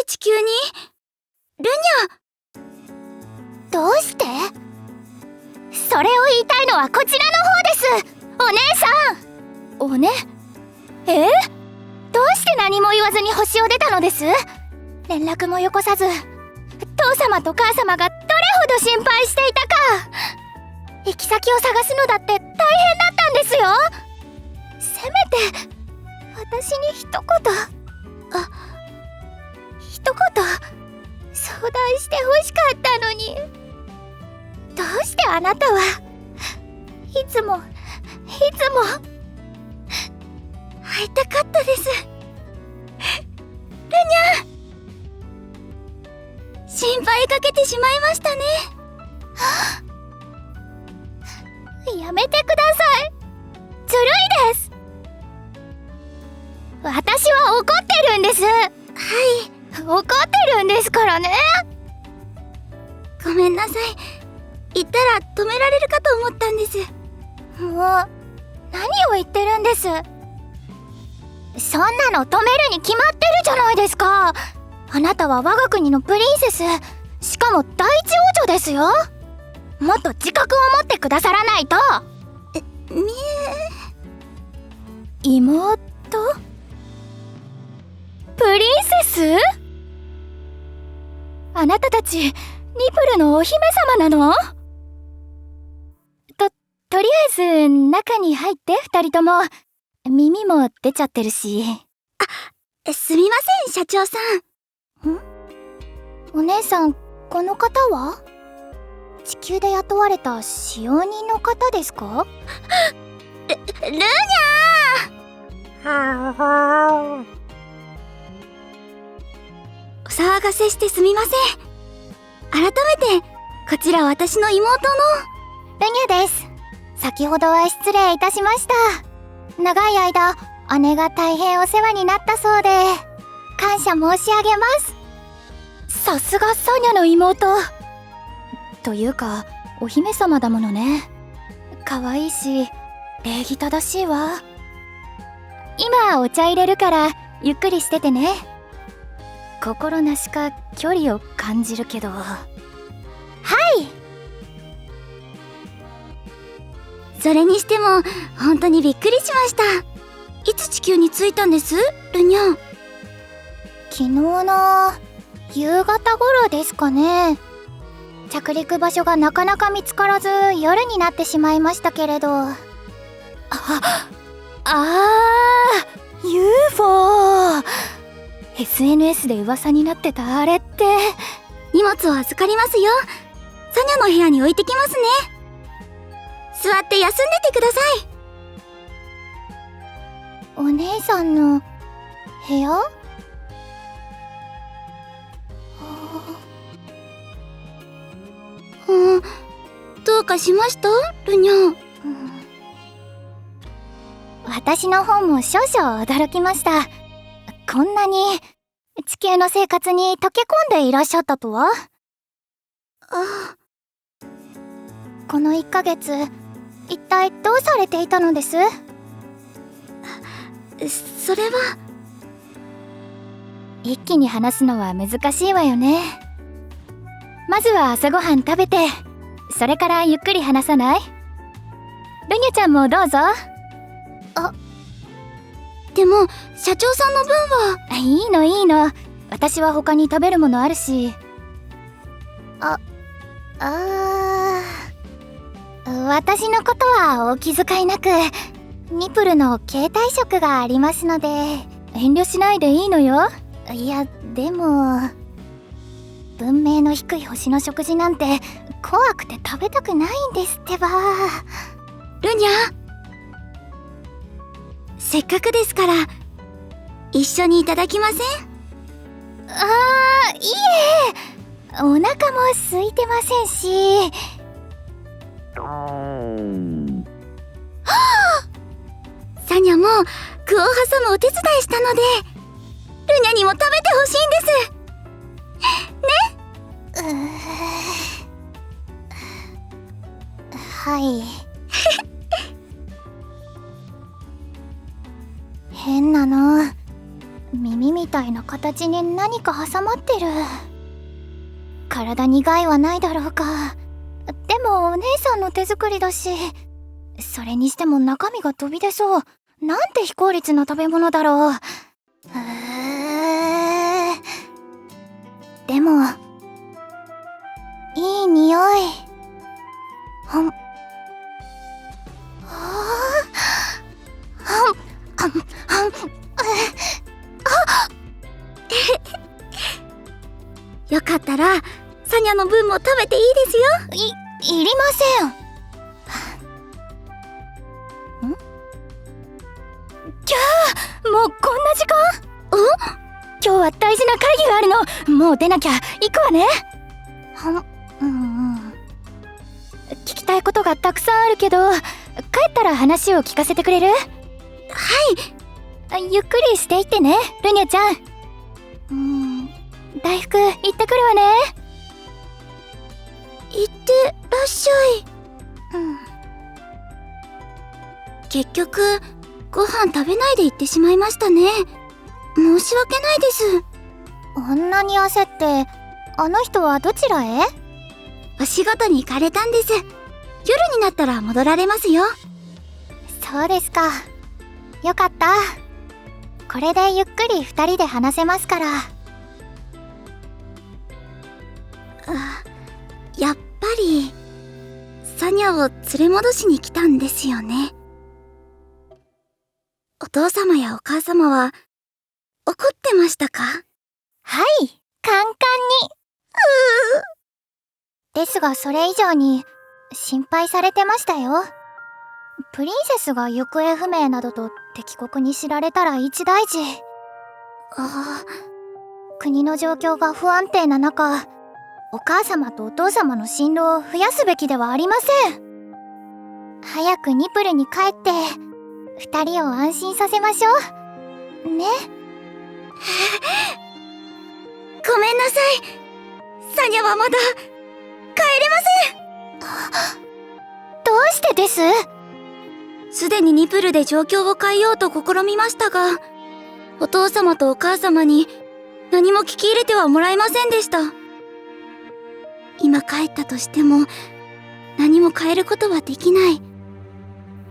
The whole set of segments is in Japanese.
して地球に？ルニャ。どうして？それを言いたいのはこちらの方です、お姉さん。おね？どうして何も言わずに星を出たのです？連絡もよこさず、父様と母様がどれほど心配していたか。行き先を探すのだって大変だったんですよ。せめて私に一言相談してほしかったのに。どうしてあなたはいつも会いたかったです。ルニャ。心配かけてしまいましたね。やめてください。ずるいです。私は怒ってるんです。はい、怒ってるんですからね。ごめんなさい。言ったら止められるかと思ったんです。もう何を言ってるんです。そんなの止めるに決まってるじゃないですか。あなたは我が国のプリンセス、しかも第一王女ですよ。もっと自覚を持ってくださらないと。妹？プリンセス？あなたたちニプルのお姫様なの？とりあえず中に入って二人とも。耳も出ちゃってるし。すみません、社長さん。お姉さん、この方は？地球で雇われた使用人の方ですか？ルニャー。お騒がせしてすみません。改めてこちら私の妹のルニャです。先ほどは失礼いたしました。長い間姉が大変お世話になったそうで感謝申し上げます。さすがソニャの妹というかお姫様だものね。可愛いし礼儀正しいわ。今お茶入れるからゆっくりしててね。心なしか距離を感じるけど。はい。それにしても本当にびっくりしました。いつ地球に着いたんですルニャ？昨日の夕方頃ですかね。着陸場所がなかなか見つからず夜になってしまいましたけれど。UFO。 SNS で噂になってたあれって。荷物を預かりますよ。ソニャの部屋に置いてきますね。座って休んでてください。お姉さんの部屋？どうかしましたルニャ？私の方も少々驚きました。こんなに地球の生活に溶け込んでいらっしゃったとは。この1ヶ月一体どうされていたのです？それは。一気に話すのは難しいわよね。まずは朝ごはん食べて、それからゆっくり話さない？ルニャちゃんもどうぞ。でも社長さんの分は。いいのいいの。私は他に食べるものあるし。私のことはお気遣いなく。ニプルの携帯食がありますので遠慮しないでいいのよ。いやでも文明の低い星の食事なんて怖くて食べたくないんですってば。ルニャ、せっかくですから一緒にいただきません？いえ、お腹も空いてませんし。サニャも具を挟むお手伝いしたのでルニャにも食べてほしいんですね。はい変なの。耳みたいな形形に何か挟まってる。体に害はないだろうか。でもお姉さんの手作りだし、それにしても中身が飛び出そう。なんて非効率な食べ物だろう。でもいい匂い。よかったらサニャの分も食べていいですよ。いりません。キャー、もうこんな時間？今日は大事な会議があるの。もう出なきゃ。行くわね。聞きたいことがたくさんあるけど、帰ったら話を聞かせてくれる？はい。ゆっくりしていってね、ルニャちゃん。大福行ってくるわね。行ってらっしゃい。結局ご飯食べないで行ってしまいましたね。申し訳ないです。あんなに焦って、あの人はどちらへ？お仕事に行かれたんです。夜になったら戻られますよ。そうですか。よかった。これでゆっくり二人で話せますから。やっぱりサニャを連れ戻しに来たんですよね。お父様やお母様は怒ってましたか？はい、カンカンに。ですがそれ以上に心配されてましたよ。プリンセスが行方不明などと敵国に知られたら一大事。国の状況が不安定な中、お母様とお父様の進路を増やすべきではありません。早くニプルに帰って二人を安心させましょうね。ごめんなさい。サニャはまだ帰れません。どうしてです？すでにニプルで状況を変えようと試みましたが、お父様とお母様に何も聞き入れてはもらえませんでした。今帰ったとしても何も変えることはできない。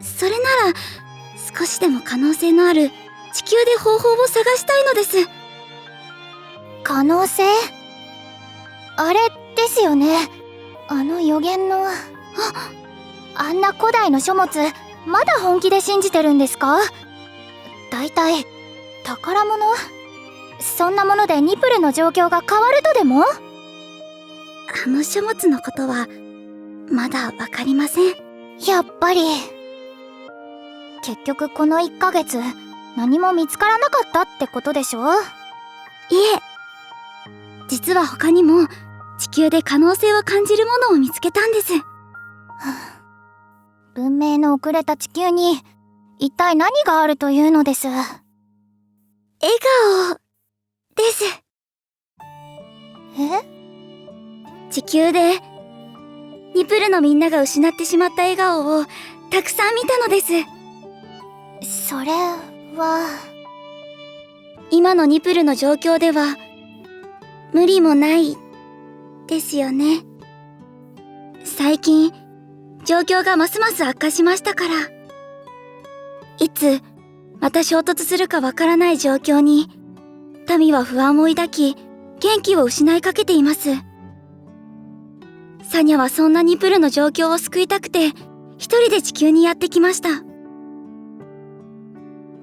それなら少しでも可能性のある地球で方法を探したいのです。可能性？あれですよね。あの予言の。あんな古代の書物、まだ本気で信じてるんですか？大体宝物？そんなものでニプルの状況が変わるとでも？あの書物のことはまだわかりません。やっぱり。結局この1ヶ月何も見つからなかったってことでしょ？いえ、実は他にも地球で可能性を感じるものを見つけたんです。文明の遅れた地球に一体何があるというのです？笑顔です。地球でニプルのみんなが失ってしまった笑顔をたくさん見たのです。それは今のニプルの状況では無理もないですよね。最近状況がますます悪化しましたから、いつまた衝突するかわからない状況に民は不安を抱き元気を失いかけています。サニャはそんなニプルの状況を救いたくて一人で地球にやってきました。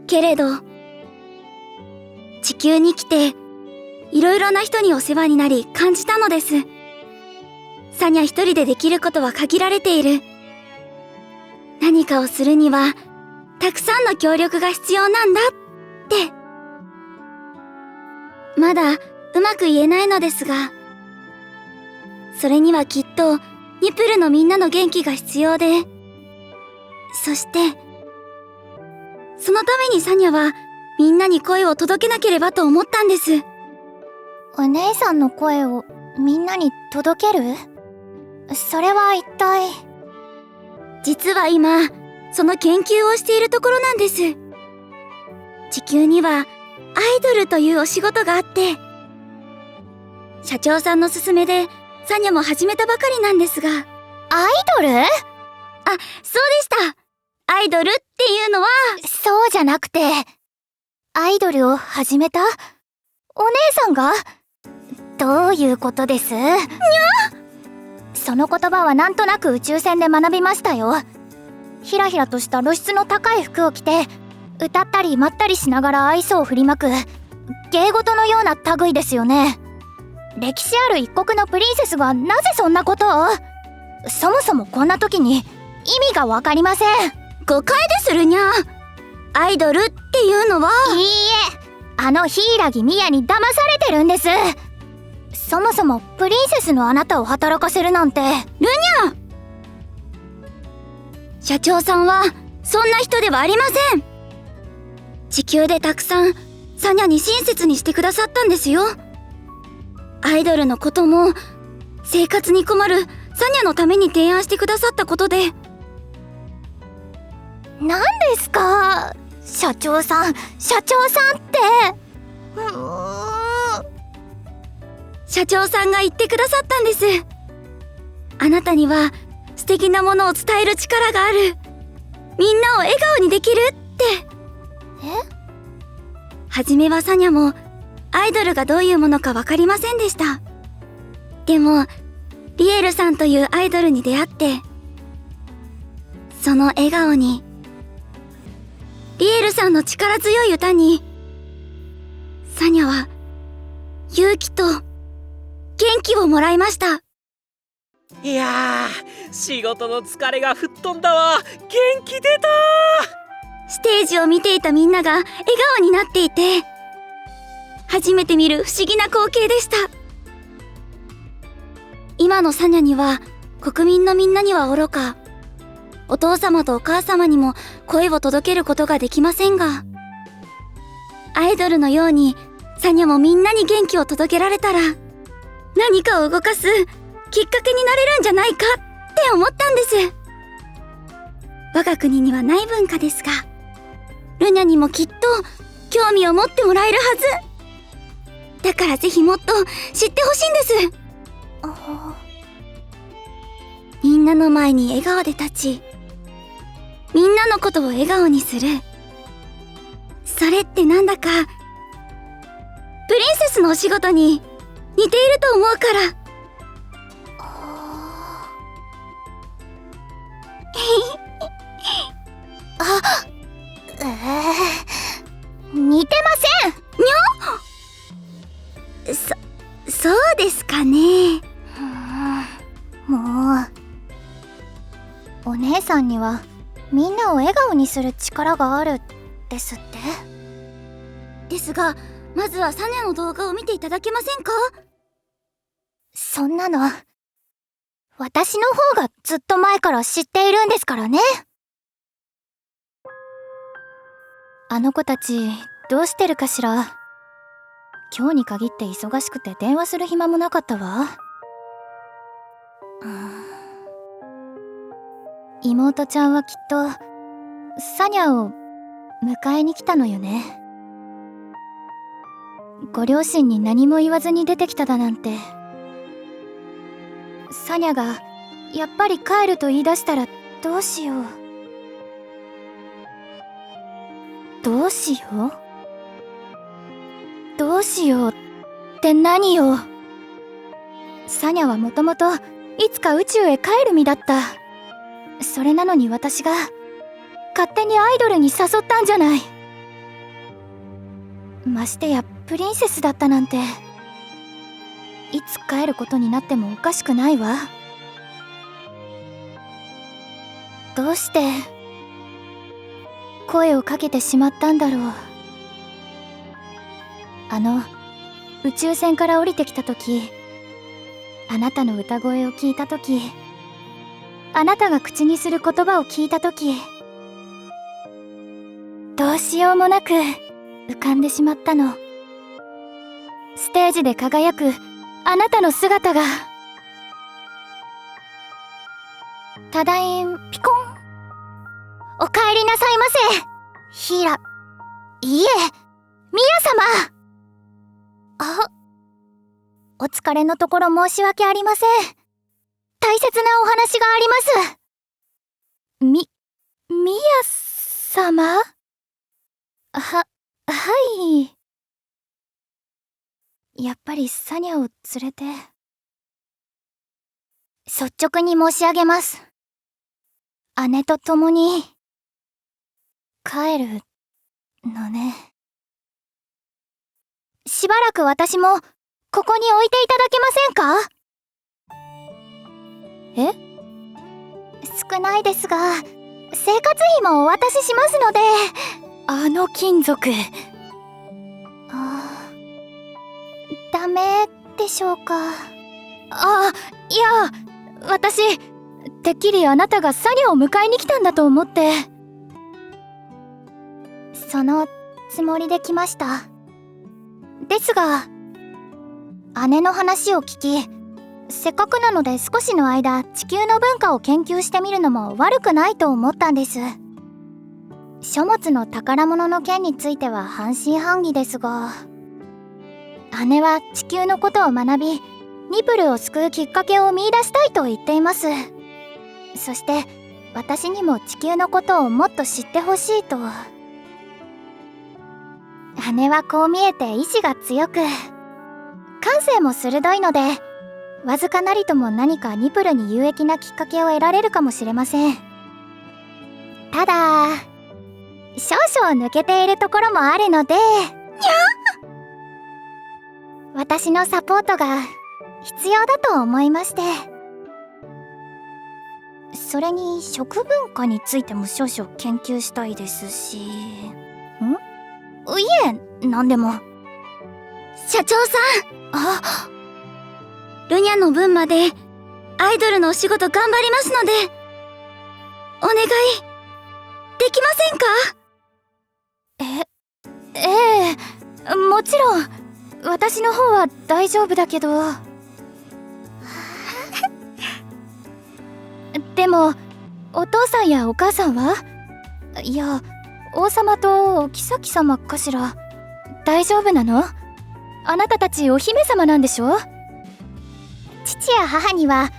けれど地球に来ていろいろな人にお世話になり感じたのです。サニャ一人でできることは限られている。何かをするにはたくさんの協力が必要なんだって。まだうまく言えないのですが、それにはきっとニプルのみんなの元気が必要で、そしてそのためにサニャはみんなに声を届けなければと思ったんです。お姉さんの声をみんなに届ける？それは一体？実は今その研究をしているところなんです。地球にはアイドルというお仕事があって、社長さんの勧めでサニャも始めたばかりなんですが。アイドル？そうでした。アイドルっていうのは。そうじゃなくて、アイドルを始めた？お姉さんが？どういうことです？にゃ！その言葉はなんとなく宇宙船で学びましたよ。ひらひらとした露出の高い服を着て、歌ったり舞ったりしながら愛想を振りまく芸事のような類ですよね。歴史ある一国のプリンセスがなぜそんなことを？そもそもこんな時に意味がわかりません。誤解でするにゃ。アイドルっていうのは。いいえ、あの柊美也に騙されてるんです。そもそもプリンセスのあなたを働かせるなんて。ルニャ！社長さんはそんな人ではありません。地球でたくさんサニャに親切にしてくださったんですよ。アイドルのことも生活に困るサニャのために提案してくださったことで。何ですか社長さんって。社長さんが言ってくださったんです。あなたには素敵なものを伝える力がある。みんなを笑顔にできるって。はじめはサニャもアイドルがどういうものか分かりませんでした。でもリエルさんというアイドルに出会って、その笑顔に、リエルさんの力強い歌に、サニャは勇気と元気をもらいました。いやー、仕事の疲れが吹っ飛んだわ。元気出た。ステージを見ていたみんなが笑顔になっていて、初めて見る不思議な光景でした。今のサニャには国民のみんなにはおろか、お父様とお母様にも声を届けることができませんが、アイドルのようにサニャもみんなに元気を届けられたら、何かを動かすきっかけになれるんじゃないかって思ったんです。我が国にはない文化ですが、ルニャにもきっと興味を持ってもらえるはず。だからぜひもっと知ってほしいんです。みんなの前に笑顔で立ち、みんなのことを笑顔にする。それってなんだかプリンセスのお仕事に似ていると思うから。似てません。にゃ？そうですかね。もう、お姉さんにはみんなを笑顔にする力があるですって。ですが、まずはサニャの動画を見ていただけませんか？そんなの、私の方がずっと前から知っているんですからね。あの子たちどうしてるかしら。今日に限って忙しくて電話する暇もなかったわ。妹ちゃんはきっとサニャを迎えに来たのよね。ご両親に何も言わずに出てきただなんて。サニャがやっぱり帰ると言い出したらどうしよう。どうしようって何よ。サニャはもともといつか宇宙へ帰る身だった。それなのに私が勝手にアイドルに誘ったんじゃない。ましてやプリンセスだったなんて。いつ帰ることになってもおかしくないわ。どうして声をかけてしまったんだろう。宇宙船から降りてきた時、あなたの歌声を聞いた時、あなたが口にする言葉を聞いた時、どうしようもなく浮かんでしまったの。ステージで輝くあなたの姿が。ただいんピコン。お帰りなさいませ。いえ、ミヤ様。あ、お疲れのところ申し訳ありません。大切なお話があります。ミヤ様？はい。やっぱりサニャを連れて。率直に申し上げます。姉と共に帰るのね。しばらく私もここに置いていただけませんか？少ないですが生活費もお渡ししますので。あの金属。ダメでしょうか？いや、私てっきりあなたがサニャを迎えに来たんだと思って。そのつもりで来ました。ですが姉の話を聞き、せっかくなので少しの間地球の文化を研究してみるのも悪くないと思ったんです。書物の宝物の件については半信半疑ですが、姉は地球のことを学びニプルを救うきっかけを見出したいと言っています。そして私にも地球のことをもっと知ってほしいと。姉はこう見えて意志が強く感性も鋭いので、わずかなりとも何かニプルに有益なきっかけを得られるかもしれません。ただ少々抜けているところもあるので、私のサポートが必要だと思いまして。それに食文化についても少々研究したいですし。いえ、なんでも。社長さん、ルニャの分までアイドルのお仕事頑張りますのでお願いできませんか？もちろん私の方は大丈夫だけど。でもお父さんやお母さんは？いや、王様とお妃様かしら。大丈夫なの？あなたたちお姫様なんでしょ？父や母には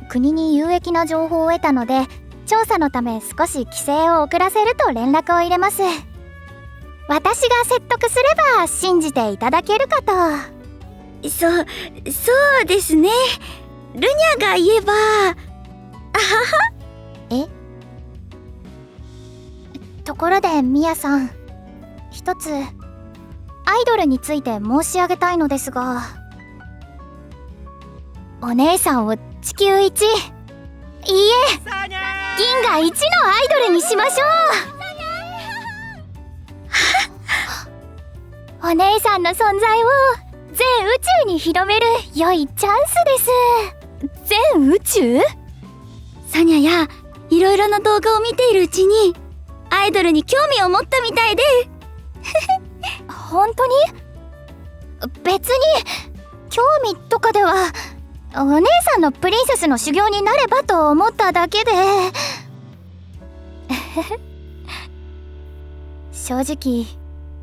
国に有益な情報を得たので、調査のため少し帰省を遅らせると連絡を入れます。私が説得すれば信じていただけるかと。そうですね。ルニャが言えば。ところでミヤさん、一つアイドルについて申し上げたいのですが、お姉さんを地球一、いいえ銀河一のアイドルにしましょう。お姉さんの存在を全宇宙に広める良いチャンスです。全宇宙？サニャやいろいろな動画を見ているうちにアイドルに興味を持ったみたいで。本当に？別に興味とかでは、お姉さんのプリンセスの修行になればと思っただけで。正直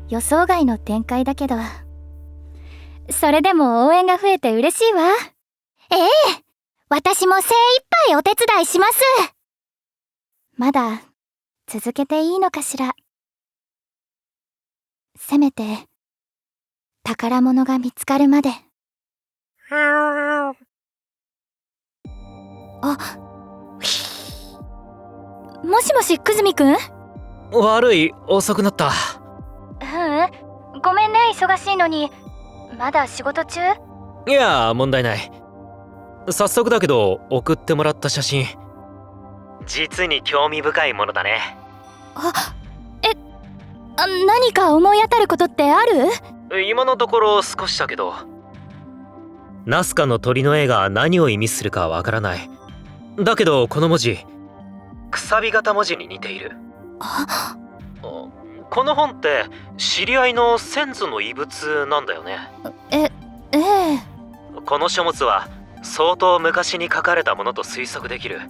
予想外の展開だけど、それでも応援が増えて嬉しいわ。私も精一杯お手伝いします。まだ続けていいのかしら。せめて宝物が見つかるまで。もしもし、くずみくん？悪い、遅くなった。ごめんね、忙しいのに。まだ仕事中？いや、問題ない。早速だけど送ってもらった写真、実に興味深いものだね。何か思い当たることってある？今のところ少しだけど、ナスカの鳥の絵が何を意味するかわからない。だけどこの文字、くさび型文字に似ている。この本って知り合いの先祖の遺物なんだよね。この書物は相当昔に書かれたものと推測できる。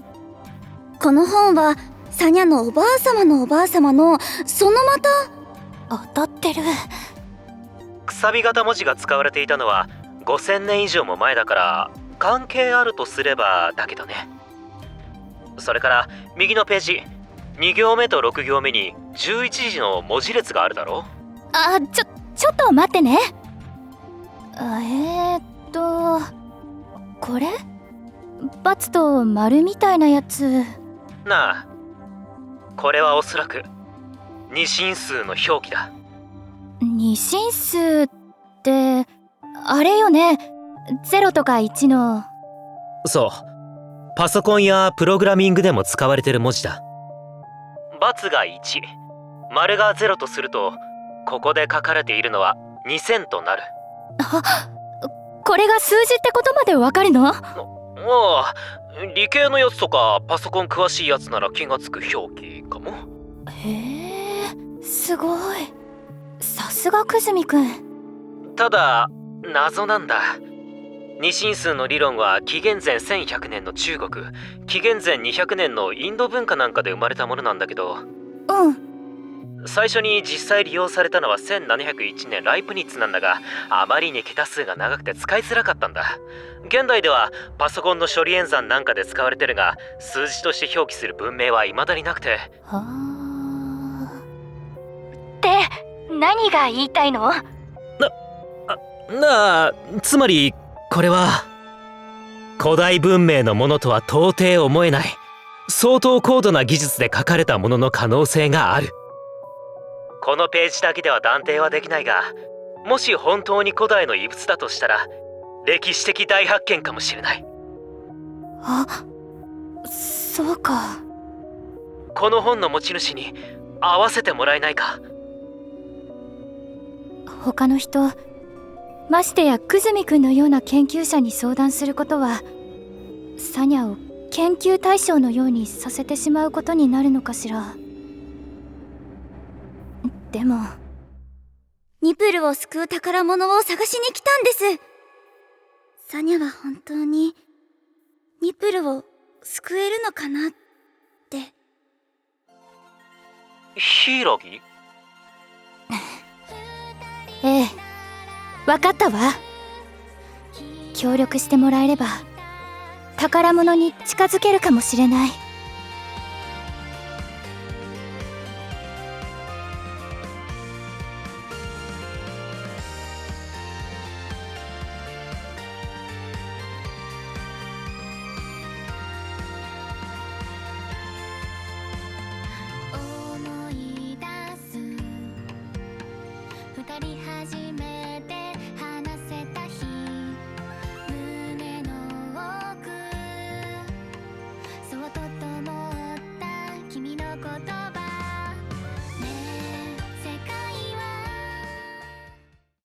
この本はサニャのおばあ様のおばあ様のそのまた。当たってる。くさび型文字が使われていたのは5000年以上も前だから関係あるとすればだけどね。それから右のページ、2行目と6行目に11時の文字列があるだろ。ちょっと待ってね。これ？バツと丸みたいなやつ。なあ、これはおそらく二進数の表記だ。二進数ってあれよね、0とか1の。そう、パソコンやプログラミングでも使われてる文字だ。×が1、丸が0とすると、ここで書かれているのは2000となる。これが数字ってことまでわかるの？ああ、理系のやつとかパソコン詳しいやつなら気がつく表記かも。へえ、すごい。さすが久住くん。ただ謎なんだ。二進数の理論は紀元前1100年の中国、紀元前200年のインド文化なんかで生まれたものなんだけど、最初に実際利用されたのは1701年ライプニッツなんだが、あまりに桁数が長くて使いづらかったんだ。現代ではパソコンの処理演算なんかで使われてるが、数字として表記する文明は未だになくて。って何が言いたいの？つまりこれは古代文明のものとは到底思えない相当高度な技術で書かれたものの可能性がある。このページだけでは断定はできないが、もし本当に古代の遺物だとしたら歴史的大発見かもしれない。そうか。この本の持ち主に会わせてもらえないか。他の人、ましてや久住くんのような研究者に相談することは、サニャを研究対象のようにさせてしまうことになるのかしら。でもニプルを救う宝物を探しに来たんです。サニャは本当にニプルを救えるのかなって。ヒイラギ？ええ、わかったわ。協力してもらえれば宝物に近づけるかもしれない。